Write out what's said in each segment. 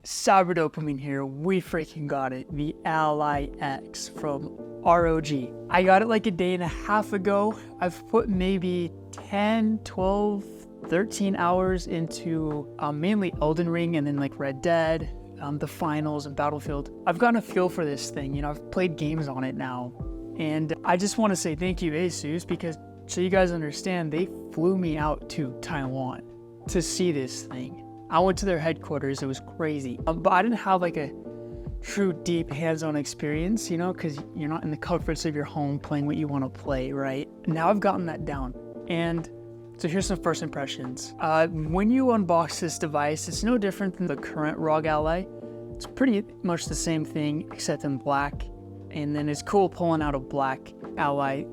Cyber Dopamine here. We freaking got it. The Ally X from ROG. I got it like a day and a half ago. I've put maybe 10, 12, 13 hours into mainly Elden Ring and then like Red Dead, the finals and Battlefield. I've gotten a feel for this thing. You know, I've played games on it now. And I just want to say thank you, Asus, because so you guys understand, they flew me out to Taiwan to see this thing. I went to their headquarters. It was crazy. But I didn't have like a true deep hands-on experience, you know, because you're not in the comforts of your home playing what you want to play, right? Now I've gotten that down. And so here's some first impressions. When you unbox this device, it's no different than the current ROG Ally. It's pretty much the same thing, except in black. And then it's cool pulling out a black Ally.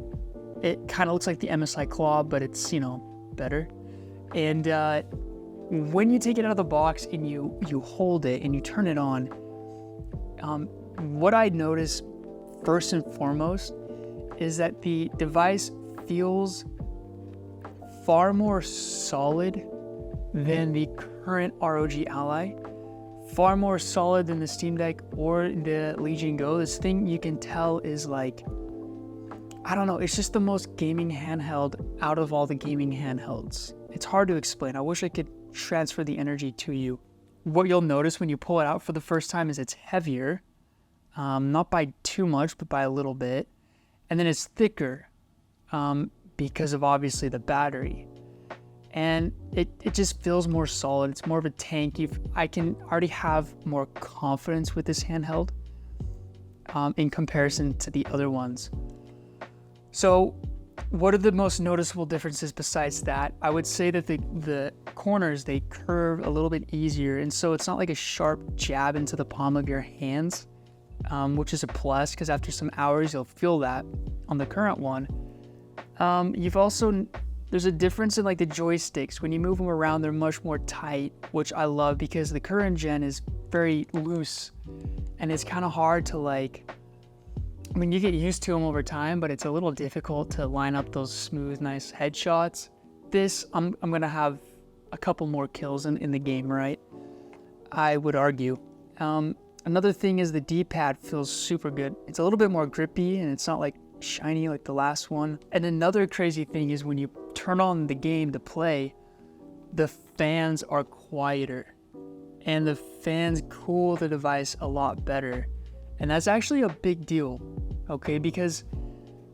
It kind of looks like the MSI Claw, but it's, you know, better. And when you take it out of the box and you hold it and you turn it on, what I noticed first and foremost is that the device feels far more solid than the current ROG Ally, far more solid than the Steam Deck or the Legion Go. This thing you can tell is like, I don't know, it's just the most gaming handheld out of all the gaming handhelds. It's hard to explain. I wish I could transfer the energy to you. What you'll notice when you pull it out for the first time is it's heavier, not by too much, but by a little bit. And then it's thicker because of obviously the battery. And it just feels more solid. It's more of a tank. I can already have more confidence with this handheld in comparison to the other ones. So what are the most noticeable differences besides that? I would say that the corners, they curve a little bit easier. And so it's not like a sharp jab into the palm of your hands, which is a plus because after some hours, you'll feel that on the current one. There's a difference in like the joysticks. When you move them around, they're much more tight, which I love because the current gen is very loose and it's kind of hard to like, I mean, you get used to them over time, but it's a little difficult to line up those smooth, nice headshots. This, I'm gonna have a couple more kills in the game, right? I would argue. Another thing is the D-pad feels super good. It's a little bit more grippy and it's not like shiny like the last one. And another crazy thing is when you turn on the game to play, the fans are quieter and the fans cool the device a lot better. And that's actually a big deal, okay? Because,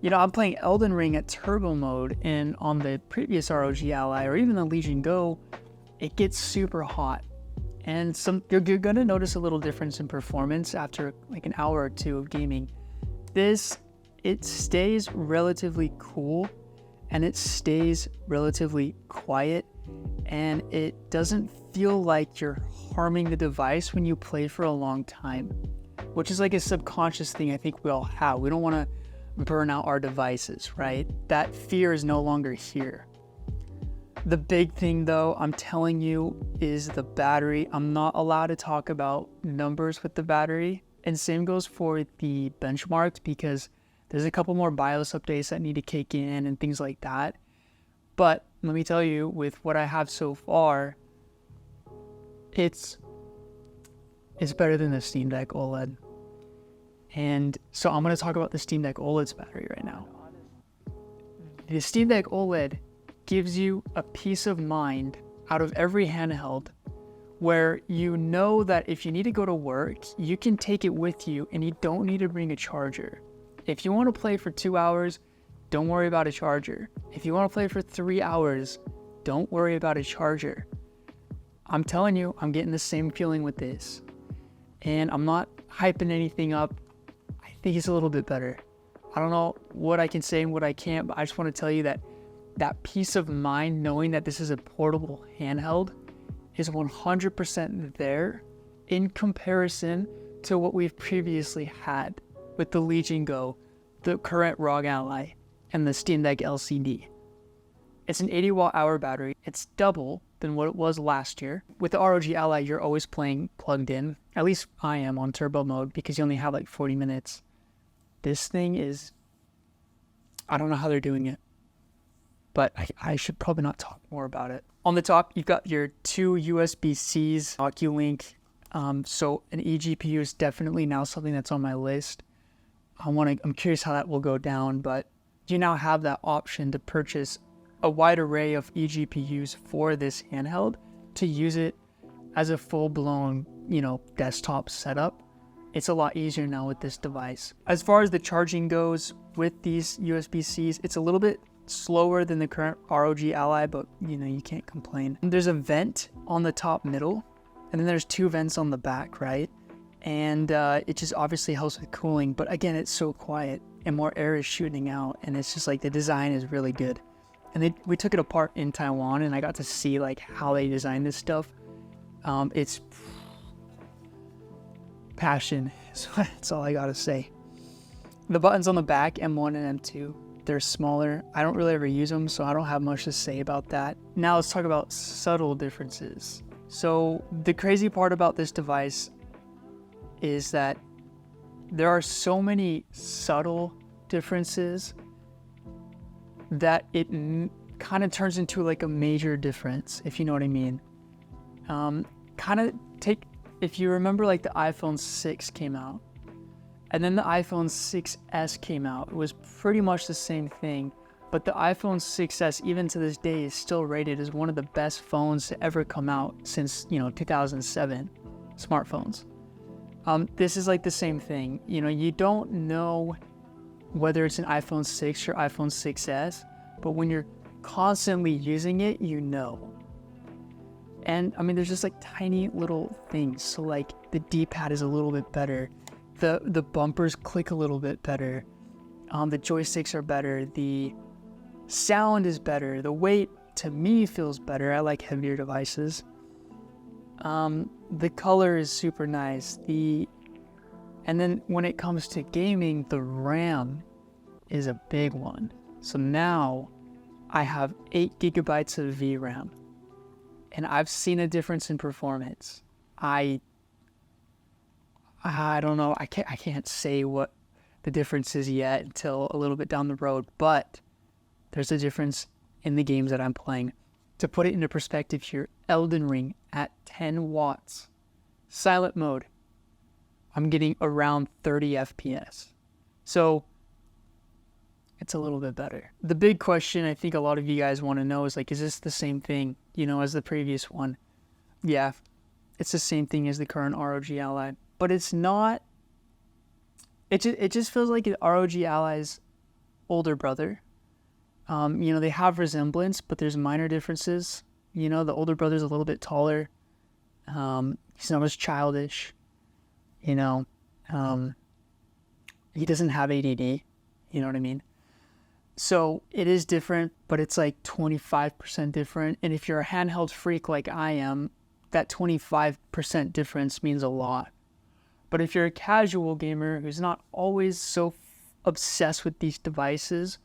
you know, I'm playing Elden Ring at turbo mode, and on the previous ROG Ally or even the Legion Go, it gets super hot. And you're gonna notice a little difference in performance after like an hour or two of gaming. It stays relatively cool, and it stays relatively quiet, and it doesn't feel like you're harming the device when you play for a long time, which is like a subconscious thing I think we all have. We don't want to burn out our devices, right? That fear is no longer here. The big thing though, I'm telling you, is the battery. I'm not allowed to talk about numbers with the battery. And same goes for the benchmarks because there's a couple more BIOS updates that need to kick in and things like that. But let me tell you, with what I have so far, it's better than the Steam Deck OLED. And so I'm going to talk about the Steam Deck OLED's battery right now. The Steam Deck OLED gives you a peace of mind out of every handheld where you know that if you need to go to work, you can take it with you and you don't need to bring a charger. If you want to play for 2 hours, don't worry about a charger. If you want to play for 3 hours, don't worry about a charger. I'm telling you, I'm getting the same feeling with this. And I'm not hyping anything up. I think it's a little bit better. I don't know what I can say and what I can't, but I just want to tell you that that peace of mind knowing that this is a portable handheld is 100% there in comparison to what we've previously had with the Legion Go, the current ROG Ally, and the Steam Deck LCD. It's an 80 watt-hour battery. It's double than what it was last year. With the ROG Ally, you're always playing plugged in. At least I am on turbo mode because you only have like 40 minutes. This thing is, I don't know how they're doing it, but I should probably not talk more about it. On the top, you've got your two USB-Cs, Oculink So an eGPU is definitely now something that's on my list. I'm curious how that will go down, but you now have that option to purchase a wide array of eGPUs for this handheld to use it as a full-blown, desktop setup. It's a lot easier now with this device. As far as the charging goes with these USB-Cs, it's a little bit slower than the current ROG Ally, but you can't complain. There's a vent on the top middle, and then there's 2 vents on the back, right? And it just obviously helps with cooling, but again, it's so quiet and more air is shooting out, and it's just like the design is really good. And we took it apart in Taiwan, and I got to see like how they designed this stuff. It's passion, so that's all I gotta say. The buttons on the back, M1 and M2, they're smaller. I don't really ever use them, so I don't have much to say about that. Now let's talk about subtle differences. So the crazy part about this device is that there are so many subtle differences that it kind of turns into like a major difference, if you know what I mean. If you remember, like the iPhone 6 came out, and then the iPhone 6S came out. It was pretty much the same thing, but the iPhone 6S, even to this day, is still rated as one of the best phones to ever come out since, 2007, smartphones. This is like the same thing. You don't know whether it's an iPhone 6 or iPhone 6S, but when you're constantly using it, And there's just like tiny little things. So like the D-pad is a little bit better. The bumpers click a little bit better. The joysticks are better. The sound is better. The weight to me feels better. I like heavier devices. The color is super nice. And then when it comes to gaming, the RAM is a big one. So now I have 8 gigabytes of VRAM. And I've seen a difference in performance. I don't know. I can't say what the difference is yet until a little bit down the road, but there's a difference in the games that I'm playing. To put it into perspective here, Elden Ring at 10 watts, silent mode, I'm getting around 30 FPS. So it's a little bit better. The big question I think a lot of you guys want to know is like, is this the same thing, as the previous one? Yeah, it's the same thing as the current ROG Ally, but it's not. It just feels like ROG Ally's older brother. They have resemblance, but there's minor differences. The older brother's a little bit taller. He's not as childish. He doesn't have ADD. You know what I mean? So it is different, but it's like 25% different. And if you're a handheld freak like I am, that 25% difference means a lot. But if you're a casual gamer who's not always so obsessed with these devices,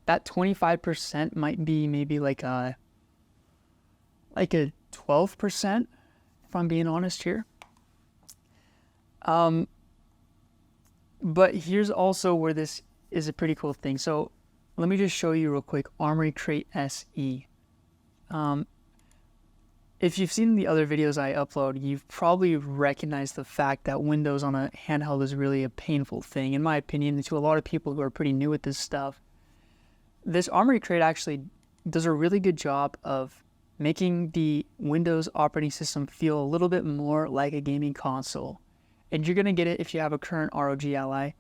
that 25% might be maybe like a 12%, if I'm being honest here. But here's also where this is a pretty cool thing. So let me just show you real quick, Armoury Crate SE. If you've seen the other videos I upload, you've probably recognized the fact that Windows on a handheld is really a painful thing, in my opinion, to a lot of people who are pretty new at this stuff. This Armoury Crate actually does a really good job of making the Windows operating system feel a little bit more like a gaming console. And you're going to get it if you have a current ROG Ally.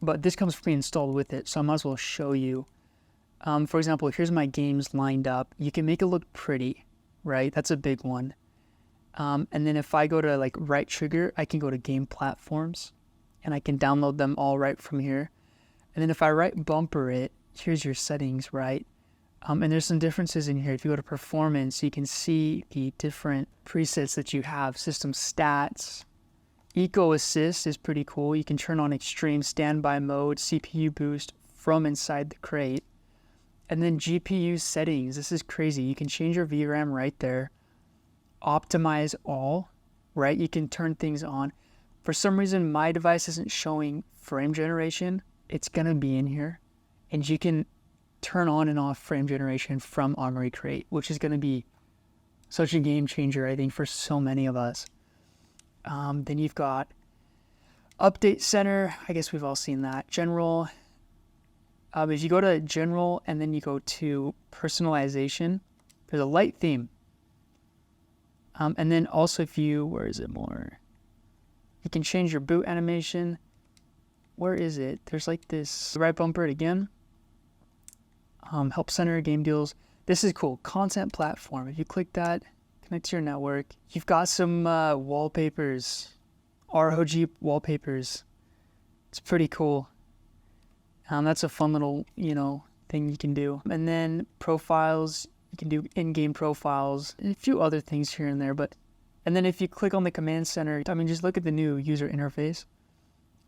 But this comes pre-installed with it, so I might as well show you. For example, here's my games lined up. You can make it look pretty, right? That's a big one. And then if I go to like right trigger, I can go to game platforms and I can download them all right from here. And then if I right bumper it, here's your settings, right? And there's some differences in here. If you go to performance, you can see the different presets that you have. System stats. Eco Assist is pretty cool. You can turn on extreme standby mode, CPU boost from inside the crate. And then GPU settings. This is crazy. You can change your VRAM right there. Optimize all, right? You can turn things on. For some reason, my device isn't showing frame generation. It's going to be in here. And you can turn on and off frame generation from Armoury Crate, which is going to be such a game changer, I think, for so many of us. Then you've got Update Center. I guess we've all seen that. General. If you go to General and then you go to Personalization, there's a light theme. And then also if you, where is it more? You can change your boot animation. Where is it? There's like this right bumper again. Help Center, game deals. This is cool. Content platform. If you click that, connect to your network. You've got some wallpapers, ROG wallpapers. It's pretty cool. That's a fun little, thing you can do. And then profiles, you can do in-game profiles, and a few other things here and there. And then if you click on the command center, just look at the new user interface.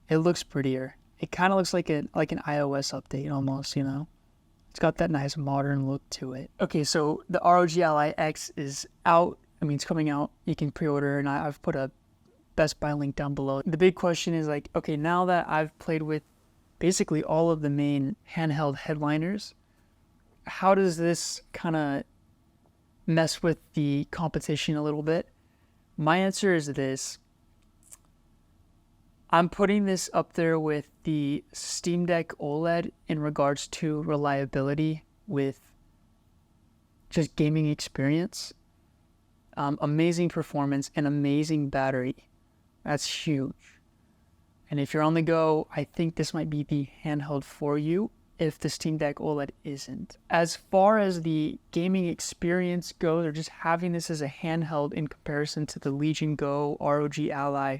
It looks prettier. It kind of looks like an iOS update almost, It's got that nice modern look to it. Okay, so the ROG Ally X is out. It's coming out. You can pre-order, and I've put a Best Buy link down below. The big question is okay, now that I've played with basically all of the main handheld headliners, how does this kind of mess with the competition a little bit? My answer is this. I'm putting this up there with the Steam Deck OLED in regards to reliability with just gaming experience. Amazing performance and amazing battery. That's huge. And if you're on the go, I think this might be the handheld for you if the Steam Deck OLED isn't. As far as the gaming experience goes, or just having this as a handheld in comparison to the Legion Go, ROG Ally,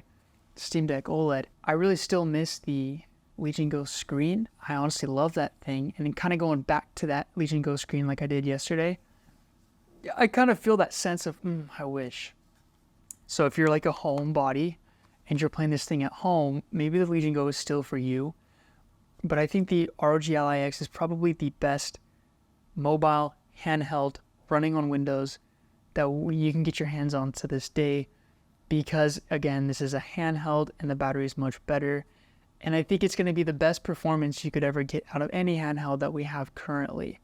Steam Deck OLED, I really still miss the Legion Go screen. I honestly love that thing. And kind of going back to that Legion Go screen like I did yesterday, I kind of feel that sense of, I wish. So if you're like a homebody and you're playing this thing at home, maybe the Legion Go is still for you. But I think the ROG Ally X is probably the best mobile handheld running on Windows that you can get your hands on to this day, because again, this is a handheld and the battery is much better. And I think it's going to be the best performance you could ever get out of any handheld that we have currently.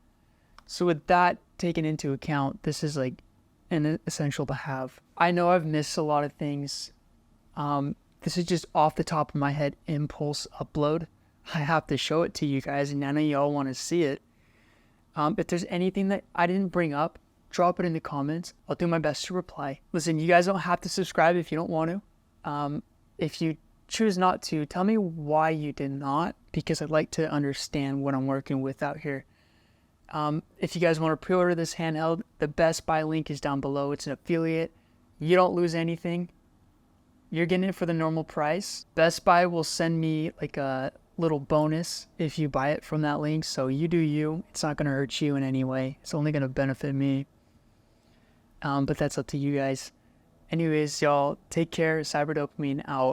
So with that taken into account, this is like an essential to have. I know I've missed a lot of things. This is just off the top of my head impulse upload. I have to show it to you guys, and I know y'all want to see it. If there's anything that I didn't bring up, drop it in the comments. I'll do my best to reply. Listen, you guys don't have to subscribe if you don't want to. If you choose not to, tell me why you did not, because I'd like to understand what I'm working with out here. If you guys want to pre-order this handheld, the Best Buy link is down below. It's an affiliate. You don't lose anything. You're getting it for the normal price. Best Buy will send me like a little bonus if you buy it from that link. So you do you. It's not going to hurt you in any way. It's only going to benefit me. But that's up to you guys. Anyways, y'all, take care. Cyber Dopamine out.